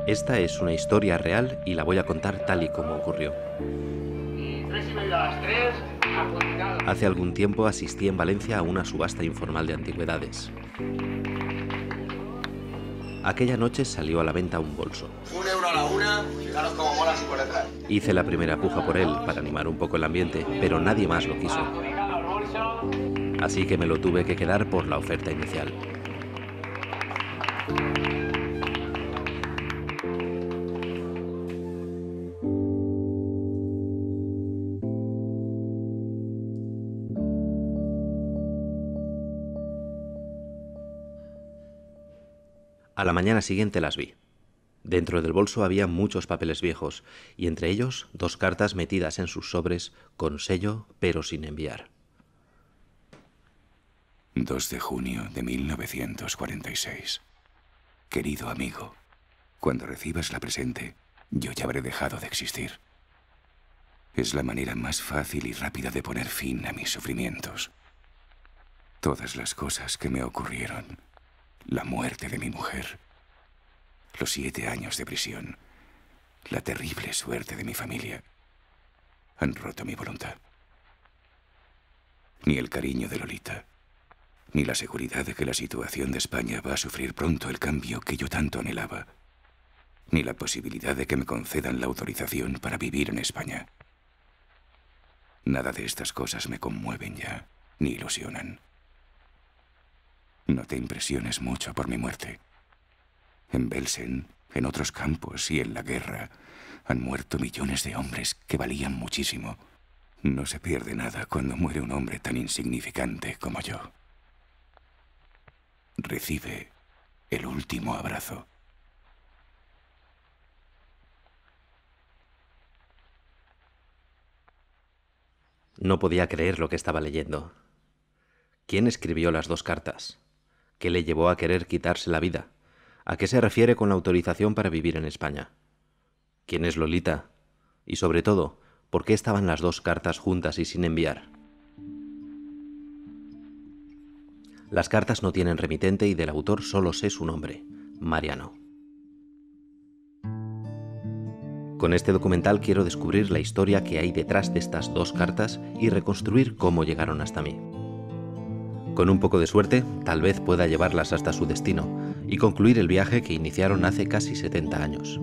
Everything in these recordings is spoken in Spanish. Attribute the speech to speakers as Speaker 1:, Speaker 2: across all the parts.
Speaker 1: Esta es una historia real y la voy a contar tal y como ocurrió. Hace algún tiempo asistí en Valencia a una subasta informal de antigüedades. Aquella noche salió a la venta un bolso.
Speaker 2: 1 euro a la una, fijaros cómo mola así por detrás.
Speaker 1: Hice la primera puja por él para animar un poco el ambiente, pero nadie más lo quiso. Así que me lo tuve que quedar por la oferta inicial. A la mañana siguiente las vi. Dentro del bolso había muchos papeles viejos, y entre ellos 2 cartas metidas en sus sobres con sello, pero sin enviar.
Speaker 3: 2 de junio de 1946. Querido amigo, cuando recibas la presente, yo ya habré dejado de existir. Es la manera más fácil y rápida de poner fin a mis sufrimientos. Todas las cosas que me ocurrieron, la muerte de mi mujer, los 7 años de prisión, la terrible suerte de mi familia, han roto mi voluntad. Ni el cariño de Lolita, ni la seguridad de que la situación de España va a sufrir pronto el cambio que yo tanto anhelaba, ni la posibilidad de que me concedan la autorización para vivir en España. Nada de estas cosas me conmueven ya, ni ilusionan. No te impresiones mucho por mi muerte. En Belsen, en otros campos y en la guerra, han muerto millones de hombres que valían muchísimo. No se pierde nada cuando muere un hombre tan insignificante como yo. Recibe el último abrazo.
Speaker 1: No podía creer lo que estaba leyendo. ¿Quién escribió las 2 cartas? ¿Qué le llevó a querer quitarse la vida? ¿A qué se refiere con la autorización para vivir en España? ¿Quién es Lolita? Y sobre todo, ¿por qué estaban las 2 cartas juntas y sin enviar? Las cartas no tienen remitente y del autor solo sé su nombre, Mariano. Con este documental quiero descubrir la historia que hay detrás de estas 2 cartas y reconstruir cómo llegaron hasta mí. Con un poco de suerte, tal vez pueda llevarlas hasta su destino y concluir el viaje que iniciaron hace casi 70 años.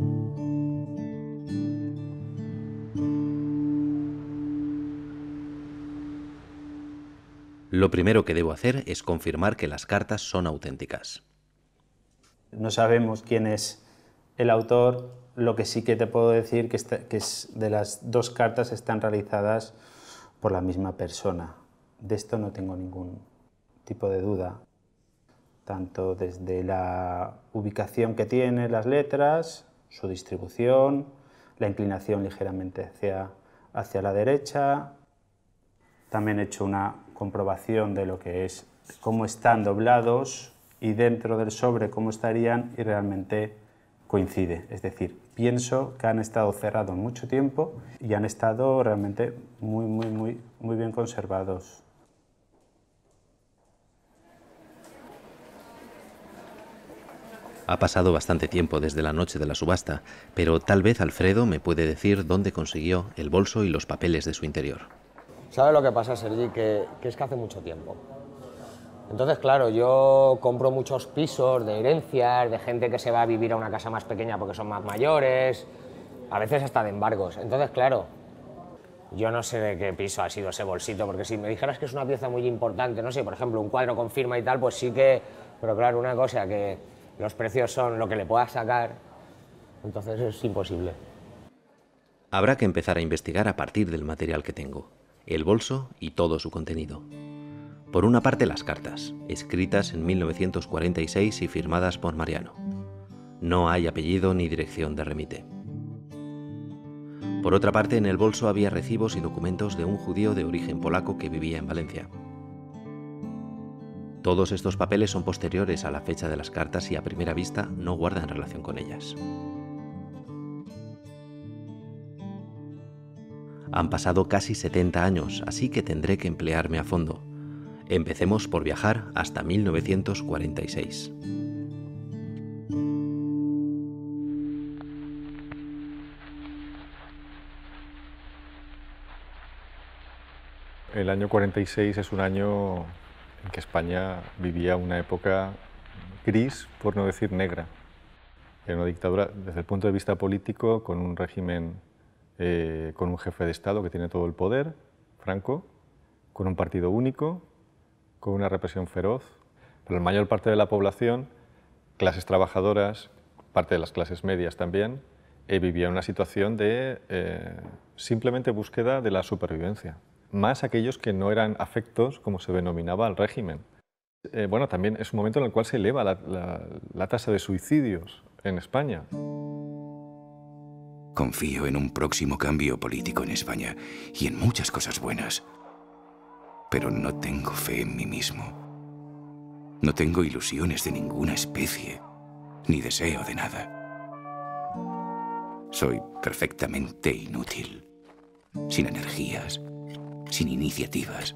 Speaker 1: Lo primero que debo hacer es confirmar que las cartas son auténticas.
Speaker 4: No sabemos quién es el autor, lo que sí que te puedo decir que de las 2 cartas están realizadas por la misma persona. De esto no tengo ningún tipo de duda, tanto desde la ubicación que tiene las letras, su distribución, la inclinación ligeramente hacia la derecha. También he hecho una comprobación de lo que es cómo están doblados y dentro del sobre cómo estarían y realmente coincide. Es decir, pienso que han estado cerrados mucho tiempo y han estado realmente muy bien conservados.
Speaker 1: Ha pasado bastante tiempo desde la noche de la subasta, pero tal vez Alfredo me puede decir dónde consiguió el bolso y los papeles de su interior.
Speaker 2: ¿Sabes lo que pasa, Sergi? Que es que hace mucho tiempo. Entonces, claro, yo compro muchos pisos de herencias, de gente que se va a vivir a una casa más pequeña porque son más mayores, a veces hasta de embargos. Entonces, claro, yo no sé de qué piso ha sido ese bolsito, porque si me dijeras que es una pieza muy importante, no sé, por ejemplo, un cuadro con firma y tal, pues sí que... Pero claro, una cosa que los precios son lo que le puedas sacar, entonces es imposible.
Speaker 1: Habrá que empezar a investigar a partir del material que tengo, el bolso y todo su contenido. Por una parte, las cartas, escritas en 1946 y firmadas por Mariano. No hay apellido ni dirección de remite. Por otra parte, en el bolso había recibos y documentos de un judío de origen polaco que vivía en Valencia. Todos estos papeles son posteriores a la fecha de las cartas y a primera vista no guardan relación con ellas. Han pasado casi 70 años, así que tendré que emplearme a fondo. Empecemos por viajar hasta 1946.
Speaker 5: El año 46 es un año en que España vivía una época gris, por no decir negra. Era una dictadura desde el punto de vista político, con un régimen, con un jefe de Estado que tiene todo el poder, Franco, con un partido único, con una represión feroz. Pero la mayor parte de la población, clases trabajadoras, parte de las clases medias también, vivía en una situación de simplemente búsqueda de la supervivencia. Más aquellos que no eran afectos, como se denominaba, al régimen. Bueno, también es un momento en el cual se eleva la tasa de suicidios en España.
Speaker 3: Confío en un próximo cambio político en España y en muchas cosas buenas. Pero no tengo fe en mí mismo. No tengo ilusiones de ninguna especie, ni deseo de nada. Soy perfectamente inútil, sin energías, sin iniciativas,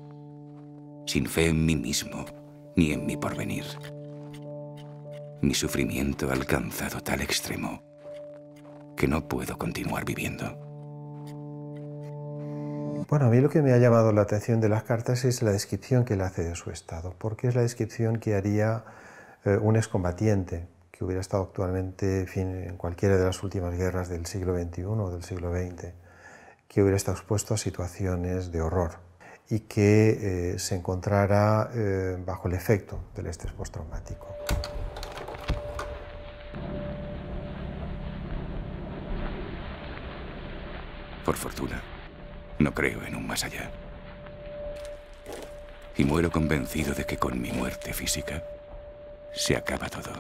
Speaker 3: sin fe en mí mismo ni en mi porvenir. Mi sufrimiento ha alcanzado tal extremo que no puedo continuar viviendo.
Speaker 6: Bueno, a mí lo que me ha llamado la atención de las cartas es la descripción que él hace de su estado, porque es la descripción que haría un excombatiente que hubiera estado actualmente en cualquiera de las últimas guerras del siglo XXI o del siglo XX, que hubiera estado expuesto a situaciones de horror y que se encontrara bajo el efecto del estrés postraumático.
Speaker 3: Por fortuna, no creo en un más allá. Y muero convencido de que con mi muerte física se acaba todo.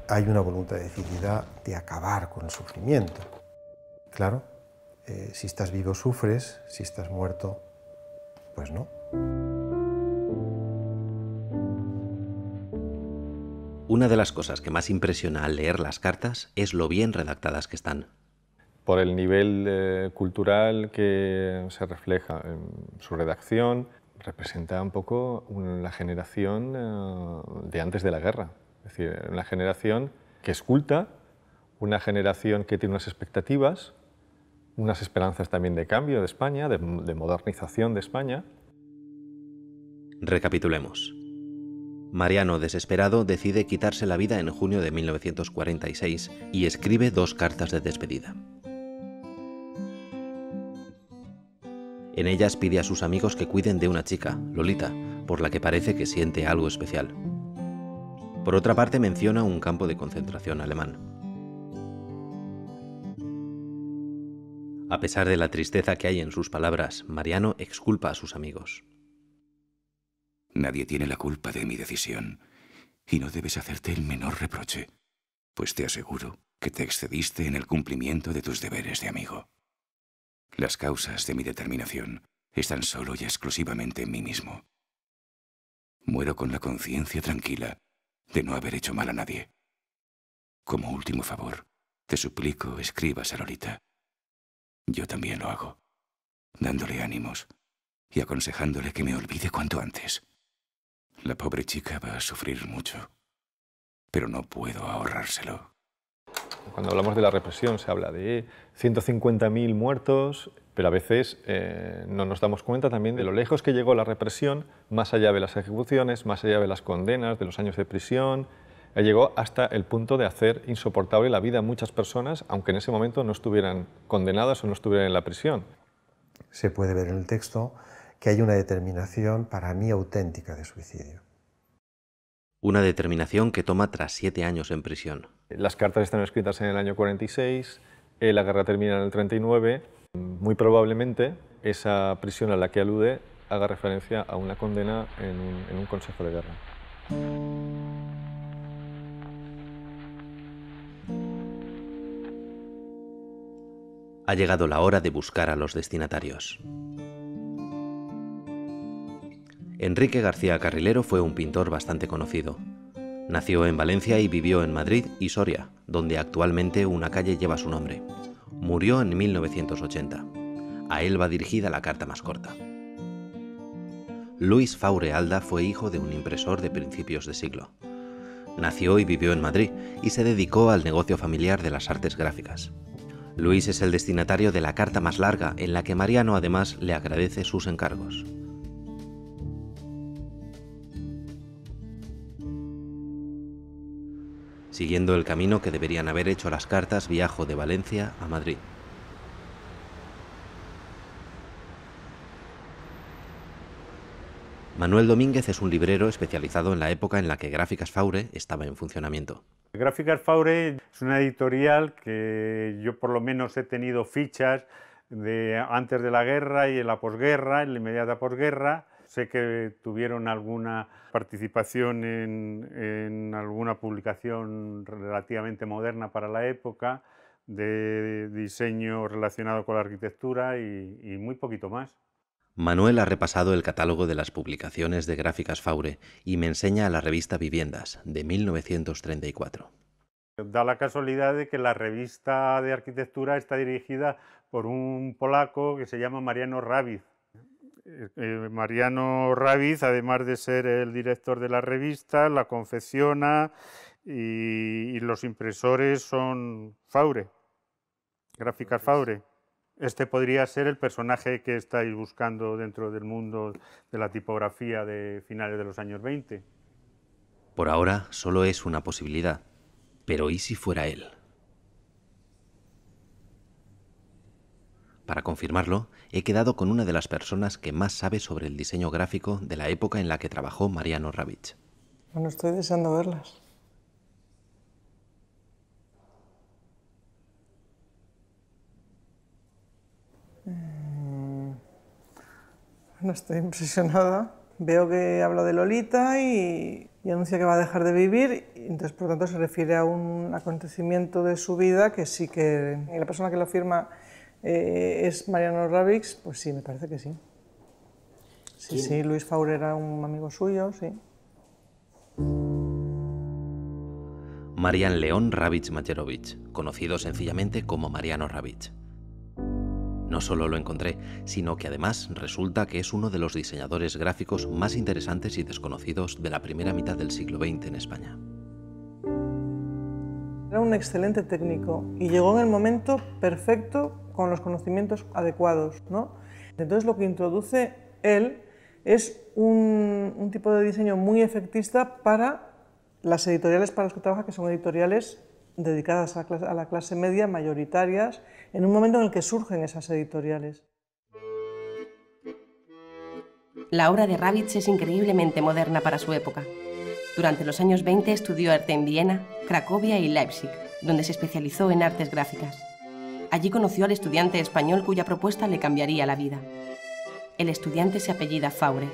Speaker 6: Hay una voluntad decidida de acabar con el sufrimiento. Claro, si estás vivo sufres, si estás muerto, pues no.
Speaker 1: Una de las cosas que más impresiona al leer las cartas es lo bien redactadas que están.
Speaker 5: Por el nivel cultural que se refleja en su redacción, representa un poco la generación de antes de la guerra. Es decir, una generación que es culta, una generación que tiene unas expectativas, unas esperanzas también de cambio de España, de modernización de España.
Speaker 1: Recapitulemos. Mariano, desesperado, decide quitarse la vida en junio de 1946 y escribe 2 cartas de despedida. En ellas pide a sus amigos que cuiden de una chica, Lolita, por la que parece que siente algo especial. Por otra parte, menciona un campo de concentración alemán. A pesar de la tristeza que hay en sus palabras, Mariano exculpa a sus amigos.
Speaker 3: Nadie tiene la culpa de mi decisión y no debes hacerte el menor reproche, pues te aseguro que te excediste en el cumplimiento de tus deberes de amigo. Las causas de mi determinación están solo y exclusivamente en mí mismo. Muero con la conciencia tranquila de no haber hecho mal a nadie. Como último favor, te suplico escribas a Lolita. Yo también lo hago, dándole ánimos y aconsejándole que me olvide cuanto antes. La pobre chica va a sufrir mucho, pero no puedo ahorrárselo.
Speaker 5: Cuando hablamos de la represión se habla de 150.000 muertos, pero a veces no nos damos cuenta también de lo lejos que llegó la represión, más allá de las ejecuciones, más allá de las condenas, de los años de prisión. Llegó hasta el punto de hacer insoportable la vida a muchas personas, aunque en ese momento no estuvieran condenadas o no estuvieran en la prisión.
Speaker 6: Se puede ver en el texto que hay una determinación para mí auténtica de suicidio.
Speaker 1: Una determinación que toma tras 7 años en prisión.
Speaker 5: Las cartas están escritas en el año 46, la guerra termina en el 39. Muy probablemente esa prisión a la que alude haga referencia a una condena en un consejo de guerra.
Speaker 1: Ha llegado la hora de buscar a los destinatarios. Enrique García Carrilero fue un pintor bastante conocido. Nació en Valencia y vivió en Madrid y Soria, donde actualmente una calle lleva su nombre. Murió en 1980. A él va dirigida la carta más corta. Luis Faure Alda fue hijo de un impresor de principios de siglo. Nació y vivió en Madrid y se dedicó al negocio familiar de las artes gráficas. Luis es el destinatario de la carta más larga, en la que Mariano además le agradece sus encargos. Siguiendo el camino que deberían haber hecho las cartas, viajo de Valencia a Madrid. Manuel Domínguez es un librero especializado en la época en la que Gráficas Faure estaba en funcionamiento.
Speaker 7: Gráficas Faure es una editorial que yo por lo menos he tenido fichas de antes de la guerra y en la posguerra, en la inmediata posguerra. Sé que tuvieron alguna participación en alguna publicación relativamente moderna para la época, de diseño relacionado con la arquitectura y muy poquito más.
Speaker 1: Manuel ha repasado el catálogo de las publicaciones de Gráficas Faure y me enseña la revista Viviendas, de 1934.
Speaker 7: Da la casualidad de que la revista de arquitectura está dirigida por un polaco que se llama Mariano Rabic. Mariano Rabic, además de ser el director de la revista, la confecciona y los impresores son Faure, Gráficas Faure. Este podría ser el personaje que estáis buscando dentro del mundo de la tipografía de finales de los años 20.
Speaker 1: Por ahora solo es una posibilidad, pero ¿y si fuera él? Para confirmarlo, he quedado con una de las personas que más sabe sobre el diseño gráfico de la época en la que trabajó Mariano Rabic.
Speaker 8: Bueno, estoy deseando verlas. Bueno, estoy impresionada. Veo que habla de Lolita y anuncia que va a dejar de vivir, y entonces por lo tanto se refiere a un acontecimiento de su vida que sí que... Y la persona que lo firma es Mariano Rabic, pues sí, me parece que sí. Sí, sí, Luis Faure era un amigo suyo, sí.
Speaker 1: Marian León Rabic Majerovic, conocido sencillamente como Mariano Rabic. No solo lo encontré, sino que además resulta que es uno de los diseñadores gráficos más interesantes y desconocidos de la primera mitad del siglo XX en España.
Speaker 8: Era un excelente técnico y llegó en el momento perfecto con los conocimientos adecuados, ¿no? Entonces lo que introduce él es un tipo de diseño muy efectista para las editoriales para las que trabaja, que son editoriales dedicadas a la clase media, mayoritarias, en un momento en el que surgen esas editoriales.
Speaker 9: La obra de Rabic es increíblemente moderna para su época. Durante los años 20 estudió arte en Viena, Cracovia y Leipzig, donde se especializó en artes gráficas. Allí conoció al estudiante español cuya propuesta le cambiaría la vida. El estudiante se apellida Faure.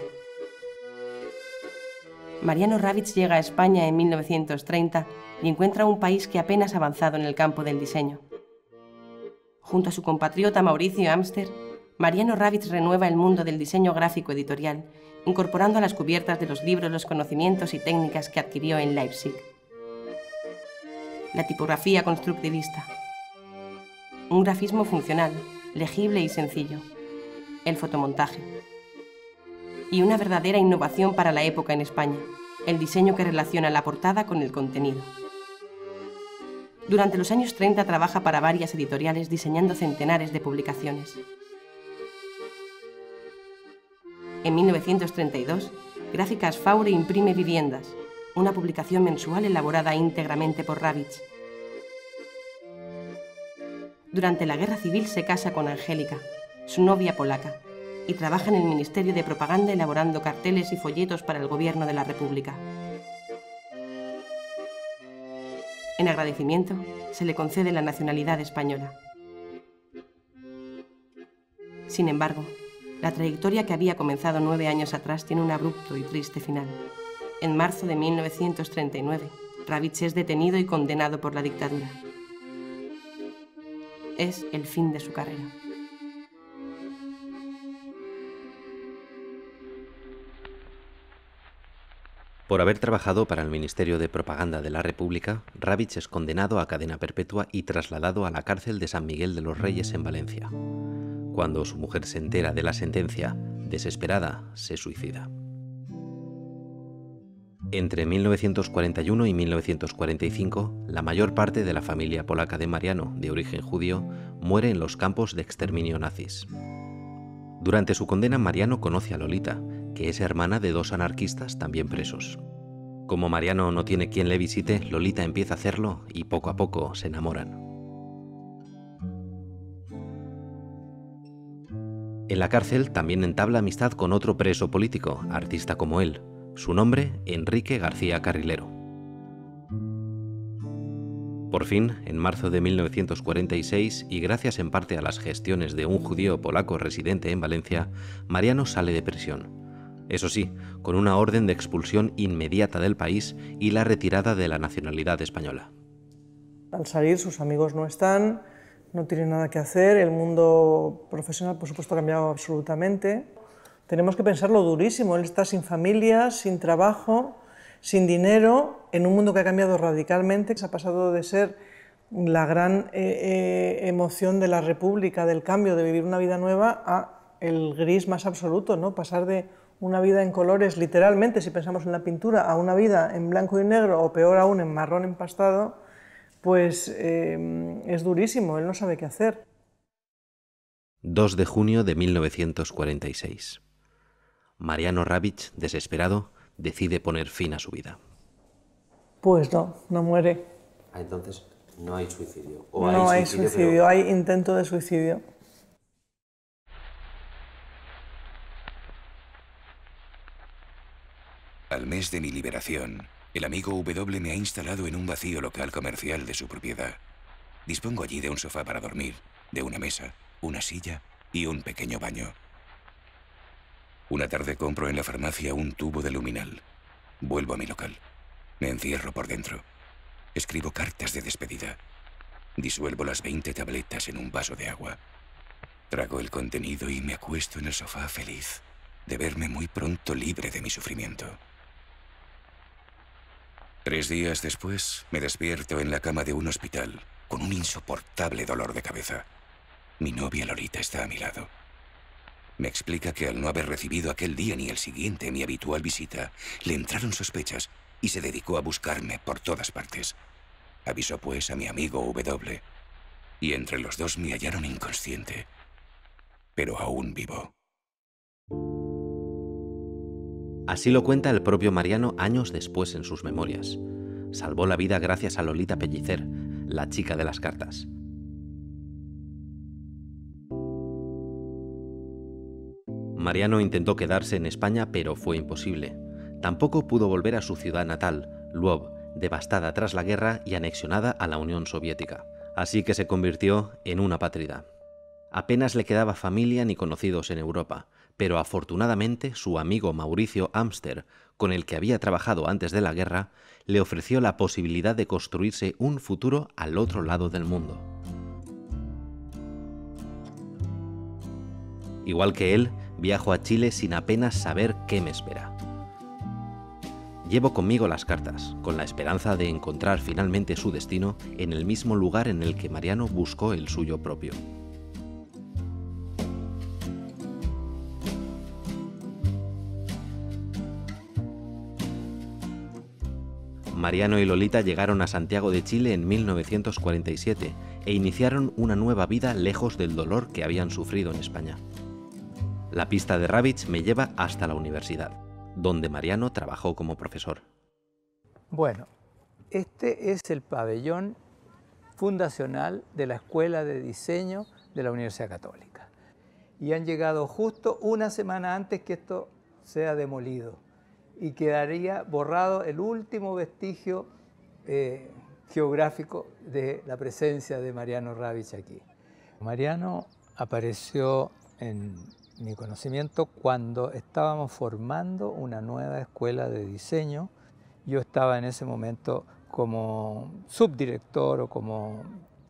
Speaker 9: Mariano Rabic llega a España en 1930 y encuentra un país que apenas ha avanzado en el campo del diseño. Junto a su compatriota Mauricio Amster, Mariano Rabic renueva el mundo del diseño gráfico editorial, incorporando a las cubiertas de los libros los conocimientos y técnicas que adquirió en Leipzig. La tipografía constructivista. Un grafismo funcional, legible y sencillo. El fotomontaje. Y una verdadera innovación para la época en España, el diseño que relaciona la portada con el contenido. Durante los años 30 trabaja para varias editoriales diseñando centenares de publicaciones. En 1932, Gráficas Faure imprime Viviendas, una publicación mensual elaborada íntegramente por Rabic. Durante la Guerra Civil se casa con Angélica, su novia polaca, y trabaja en el Ministerio de Propaganda elaborando carteles y folletos para el Gobierno de la República. En agradecimiento, se le concede la nacionalidad española. Sin embargo, la trayectoria que había comenzado 9 años atrás tiene un abrupto y triste final. En marzo de 1939, Rabic es detenido y condenado por la dictadura. Es el fin de su carrera.
Speaker 1: Por haber trabajado para el Ministerio de Propaganda de la República, Rabic es condenado a cadena perpetua y trasladado a la cárcel de San Miguel de los Reyes en Valencia. Cuando su mujer se entera de la sentencia, desesperada, se suicida. Entre 1941 y 1945, la mayor parte de la familia polaca de Mariano, de origen judío, muere en los campos de exterminio nazis. Durante su condena, Mariano conoce a Lolita, que es hermana de 2 anarquistas también presos. Como Mariano no tiene quien le visite, Lolita empieza a hacerlo y poco a poco se enamoran. En la cárcel también entabla amistad con otro preso político, artista como él. Su nombre, Enrique García Carrilero. Por fin, en marzo de 1946, y gracias en parte a las gestiones de un judío polaco residente en Valencia, Mariano sale de prisión. Eso sí, con una orden de expulsión inmediata del país y la retirada de la nacionalidad española.
Speaker 8: Al salir, sus amigos no están, no tienen nada que hacer, el mundo profesional, por supuesto, ha cambiado absolutamente. Tenemos que pensarlo durísimo, él está sin familia, sin trabajo, sin dinero, en un mundo que ha cambiado radicalmente, se ha pasado de ser la gran emoción de la República, del cambio, de vivir una vida nueva, a el gris más absoluto, ¿no? Pasar de una vida en colores, literalmente, si pensamos en la pintura, a una vida en blanco y negro, o peor aún, en marrón empastado, pues es durísimo, él no sabe qué hacer.
Speaker 1: 2 de junio de 1946. Mariano Ravich, desesperado, decide poner fin a su vida.
Speaker 8: Pues no muere.
Speaker 1: Entonces no hay suicidio.
Speaker 8: No hay suicidio, hay intento de suicidio.
Speaker 3: Al mes de mi liberación, el amigo W me ha instalado en un vacío local comercial de su propiedad. Dispongo allí de un sofá para dormir, de una mesa, una silla y un pequeño baño. Una tarde compro en la farmacia un tubo de luminal. Vuelvo a mi local. Me encierro por dentro. Escribo cartas de despedida. Disuelvo las 20 tabletas en un vaso de agua. Trago el contenido y me acuesto en el sofá feliz de verme muy pronto libre de mi sufrimiento. 3 días después, me despierto en la cama de un hospital con un insoportable dolor de cabeza. Mi novia Lolita está a mi lado. Me explica que al no haber recibido aquel día ni el siguiente mi habitual visita, le entraron sospechas y se dedicó a buscarme por todas partes. Avisó pues a mi amigo W, y entre los dos me hallaron inconsciente, pero aún vivo.
Speaker 1: Así lo cuenta el propio Mariano años después en sus memorias. Salvó la vida gracias a Lolita Pellicer, la chica de las cartas. Mariano intentó quedarse en España, pero fue imposible. Tampoco pudo volver a su ciudad natal, Lwów, devastada tras la guerra y anexionada a la Unión Soviética. Así que se convirtió en una apátrida. Apenas le quedaba familia ni conocidos en Europa, pero afortunadamente su amigo Mauricio Amster, con el que había trabajado antes de la guerra, le ofreció la posibilidad de construirse un futuro al otro lado del mundo. Igual que él, viajo a Chile sin apenas saber qué me espera. Llevo conmigo las cartas, con la esperanza de encontrar finalmente su destino en el mismo lugar en el que Mariano buscó el suyo propio. Mariano y Lolita llegaron a Santiago de Chile en 1947 e iniciaron una nueva vida lejos del dolor que habían sufrido en España. La pista de Ravich me lleva hasta la universidad, donde Mariano trabajó como profesor.
Speaker 10: Bueno, este es el pabellón fundacional de la Escuela de Diseño de la Universidad Católica. Y han llegado justo una semana antes que esto sea demolido y quedaría borrado el último vestigio geográfico de la presencia de Mariano Ravich aquí. Mariano apareció en mi conocimiento cuando estábamos formando una nueva escuela de diseño. Yo estaba en ese momento como subdirector o como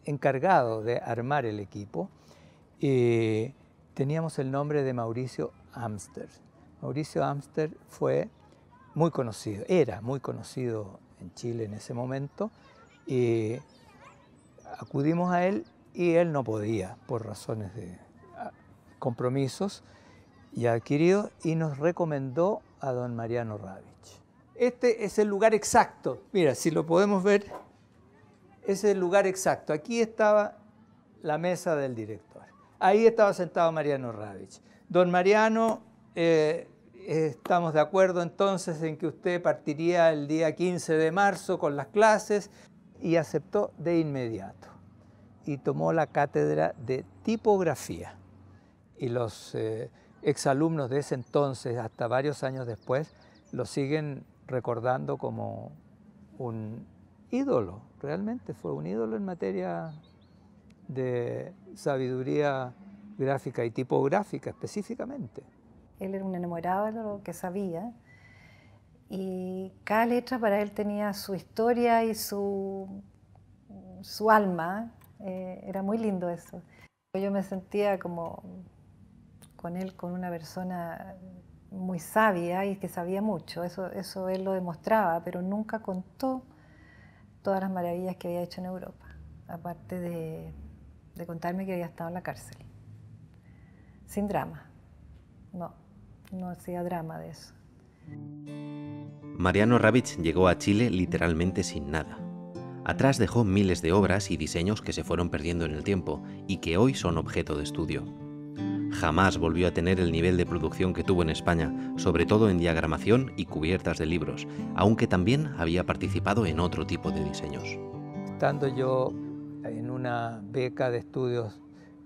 Speaker 10: encargado de armar el equipo y teníamos el nombre de Mauricio Amster. Mauricio Amster fue muy conocido, era muy conocido en Chile en ese momento y acudimos a él y él no podía por razones de compromisos ya adquiridos y nos recomendó a don Mariano Ravich. Este es el lugar exacto. Mira, si lo podemos ver, es el lugar exacto. Aquí estaba la mesa del director. Ahí estaba sentado Mariano Ravich. Don Mariano, estamos de acuerdo entonces en que usted partiría el día 15 de marzo con las clases, y aceptó de inmediato. Y tomó la cátedra de tipografía. Y los exalumnos de ese entonces, hasta varios años después, lo siguen recordando como un ídolo. Realmente fue un ídolo en materia de sabiduría gráfica y tipográfica específicamente.
Speaker 11: Él era un enamorado de lo que sabía, y cada letra para él tenía su historia y su alma. Era muy lindo eso. Yo me sentía como con él, con una persona muy sabia y que sabía mucho. Eso él lo demostraba, pero nunca contó todas las maravillas que había hecho en Europa, aparte de contarme que había estado en la cárcel. Sin drama. No hacía drama de eso.
Speaker 1: Mariano Ravich llegó a Chile literalmente sin nada. Atrás dejó miles de obras y diseños que se fueron perdiendo en el tiempo y que hoy son objeto de estudio. Jamás volvió a tener el nivel de producción que tuvo en España, sobre todo en diagramación y cubiertas de libros, aunque también había participado en otro tipo de diseños.
Speaker 10: Estando yo en una beca de estudios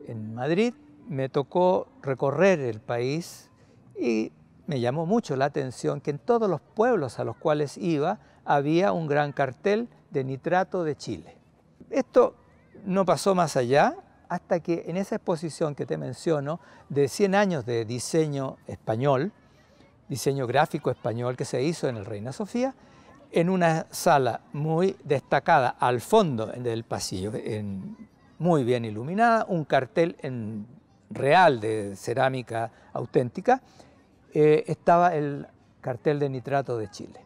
Speaker 10: en Madrid, me tocó recorrer el país y me llamó mucho la atención que en todos los pueblos a los cuales iba había un gran cartel de nitrato de Chile. Esto no pasó más allá hasta que en esa exposición que te menciono de 100 años de diseño español, diseño gráfico español que se hizo en el Reina Sofía, en una sala muy destacada al fondo del pasillo, muy bien iluminada, un cartel real de cerámica auténtica, estaba el cartel de nitrato de Chile.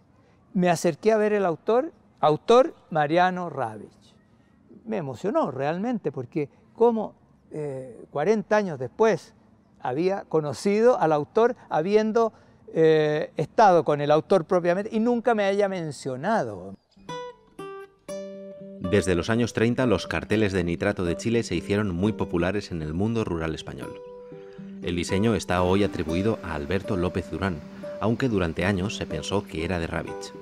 Speaker 10: Me acerqué a ver el autor Mariano Ravich. Me emocionó realmente porque como 40 años después había conocido al autor habiendo estado con el autor propiamente y nunca me haya mencionado.
Speaker 1: Desde los años 30 los carteles de nitrato de Chile se hicieron muy populares en el mundo rural español. El diseño está hoy atribuido a Alberto López Durán, aunque durante años se pensó que era de Ravich.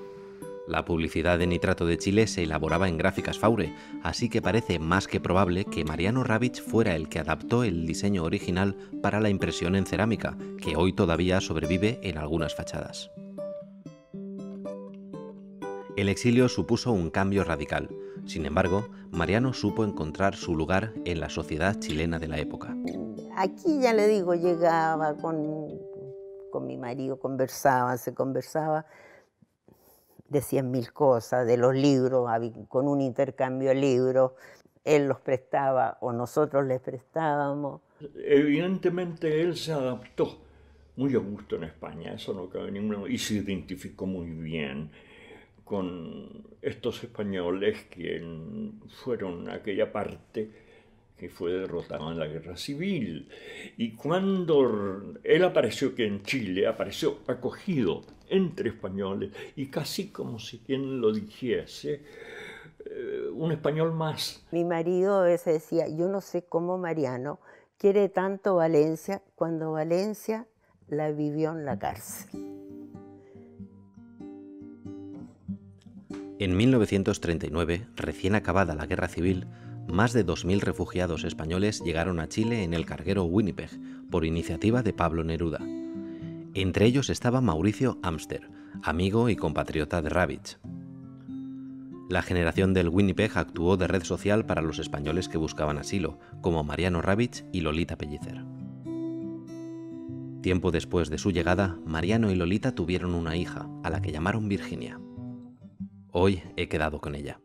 Speaker 1: La publicidad de nitrato de Chile se elaboraba en gráficas Faure, así que parece más que probable que Mariano Ravich fuera el que adaptó el diseño original para la impresión en cerámica, que hoy todavía sobrevive en algunas fachadas. El exilio supuso un cambio radical. Sin embargo, Mariano supo encontrar su lugar en la sociedad chilena de la época.
Speaker 12: Aquí, ya le digo, llegaba con mi marido, se conversaba, decían mil cosas de los libros, con un intercambio de libros, él los prestaba o nosotros les prestábamos.
Speaker 13: Evidentemente él se adaptó muy a gusto en España, eso no cabe ninguna, y se identificó muy bien con estos españoles que fueron aquella parte que fue derrotada en la Guerra Civil. Y cuando él apareció que en Chile, apareció acogido entre españoles y casi como si quien lo dijese, un español más.
Speaker 12: Mi marido a veces decía, yo no sé cómo Mariano quiere tanto Valencia cuando Valencia la vivió en la cárcel.
Speaker 1: En 1939, recién acabada la Guerra Civil, más de 2.000 refugiados españoles llegaron a Chile en el carguero Winnipeg, por iniciativa de Pablo Neruda. Entre ellos estaba Mauricio Amster, amigo y compatriota de Ravich. La generación del Winnipeg actuó de red social para los españoles que buscaban asilo, como Mariano Ravich y Lolita Pellicer. Tiempo después de su llegada, Mariano y Lolita tuvieron una hija, a la que llamaron Virginia. Hoy he quedado con ella.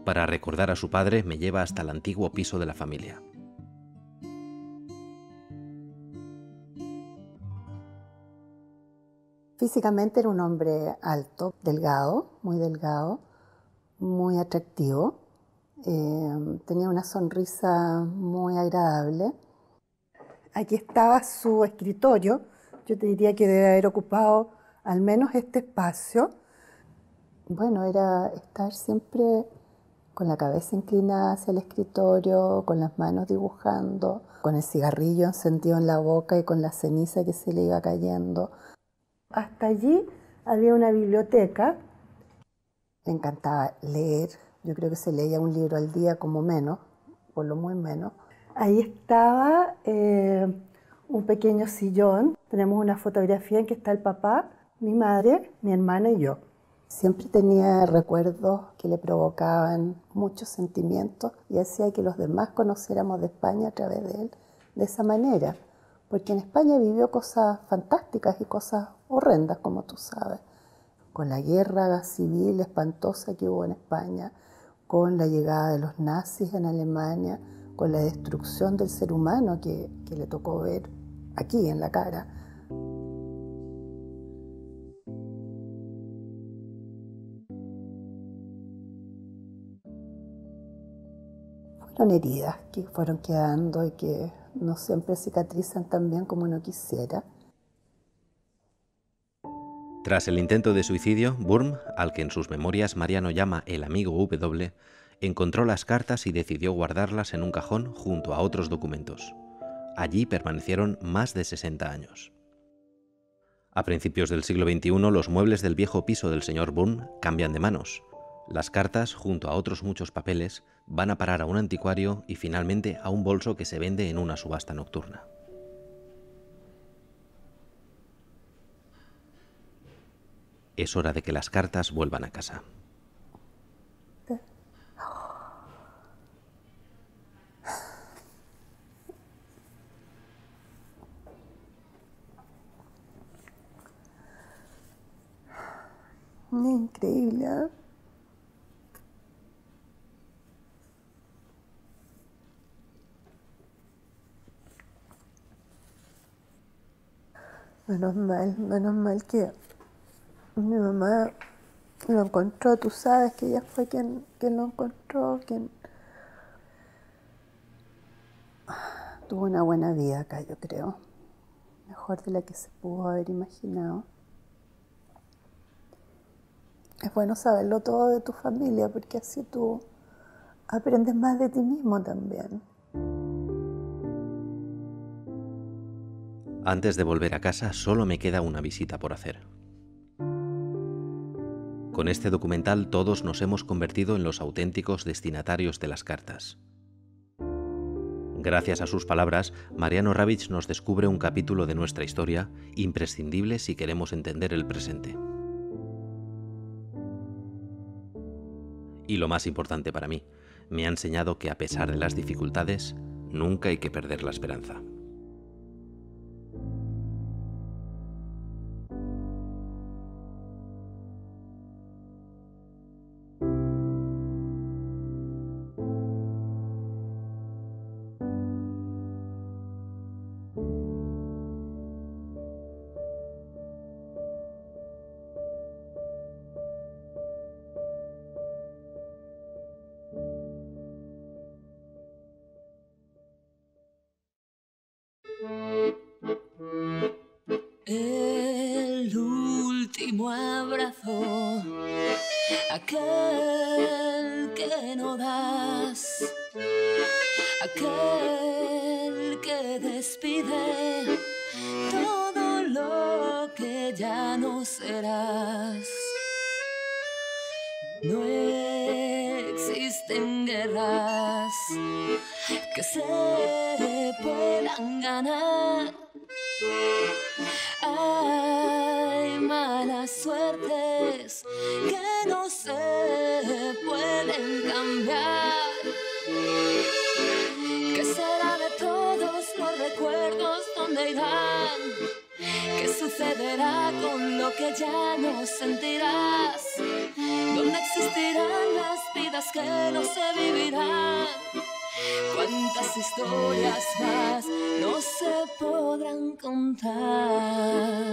Speaker 1: Para recordar a su padre me lleva hasta el antiguo piso de la familia.
Speaker 14: Físicamente era un hombre alto, delgado, muy atractivo. Tenía una sonrisa muy agradable. Aquí estaba su escritorio. Yo te diría que debe haber ocupado al menos este espacio, bueno, era estar siempre con la cabeza inclinada hacia el escritorio, con las manos dibujando, con el cigarrillo encendido en la boca y con la ceniza que se le iba cayendo. Hasta allí había una biblioteca. Le encantaba leer. Yo creo que se leía un libro al día como menos, por lo muy menos. Ahí estaba un pequeño sillón. Tenemos una fotografía en que está el papá, mi madre, mi hermana y yo. Siempre tenía recuerdos que le provocaban muchos sentimientos y hacía que los demás conociéramos de España a través de él de esa manera. Porque en España vivió cosas fantásticas y cosas horrendas, como tú sabes. Con la guerra civil espantosa que hubo en España, con la llegada de los nazis en Alemania, con la destrucción del ser humano que le tocó ver aquí en la cara. Fueron heridas que fueron quedando y que no siempre cicatrizan tan bien como uno quisiera.
Speaker 1: Tras el intento de suicidio, Wurm, al que en sus memorias Mariano llama el amigo W, encontró las cartas y decidió guardarlas en un cajón junto a otros documentos. Allí permanecieron más de 60 años. A principios del siglo XXI, los muebles del viejo piso del señor Wurm cambian de manos. Las cartas, junto a otros muchos papeles, van a parar a un anticuario y finalmente a un bolso que se vende en una subasta nocturna. Es hora de que las cartas vuelvan a casa.
Speaker 14: Increíble, ¿eh? Menos mal que mi mamá lo encontró. Tú sabes que ella fue quien lo encontró, quien tuvo una buena vida acá, yo creo. Mejor de la que se pudo haber imaginado. Es bueno saberlo todo de tu familia, porque así tú aprendes más de ti mismo también.
Speaker 1: Antes de volver a casa, solo me queda una visita por hacer. Con este documental todos nos hemos convertido en los auténticos destinatarios de las cartas. Gracias a sus palabras, Mariano Ravitch nos descubre un capítulo de nuestra historia imprescindible si queremos entender el presente. Y lo más importante para mí, me ha enseñado que a pesar de las dificultades, nunca hay que perder la esperanza.
Speaker 15: El último abrazo, aquel que no das, aquel que despide todo lo que ya no serás. No existen guerras que se puedan ganar. Hay malas suertes que no se pueden cambiar. ¿Qué será de todos los recuerdos? ¿Dónde irán? ¿Qué sucederá con lo que ya no sentirás? ¿Dónde existirán las vidas que no se vivirán? ¿Cuántas historias más no se podrán contar?